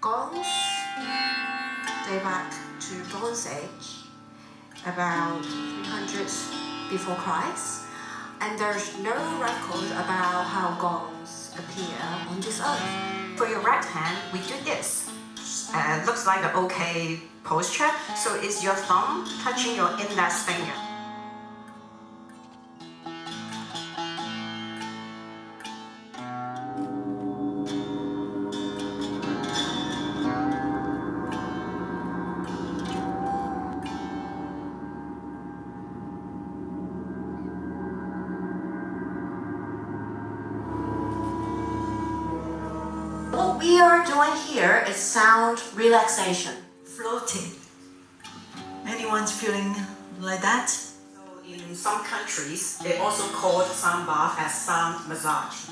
Gongs date back to Bronze Age, about 300 before Christ, and there's no record about how gongs appear on this earth. For your right hand, we do this. Looks like an okay posture. So is your thumb touching your index finger. What we are doing here is sound relaxation. Floating. Anyone's feeling like that? So in some countries, they also call sound bath as sound massage.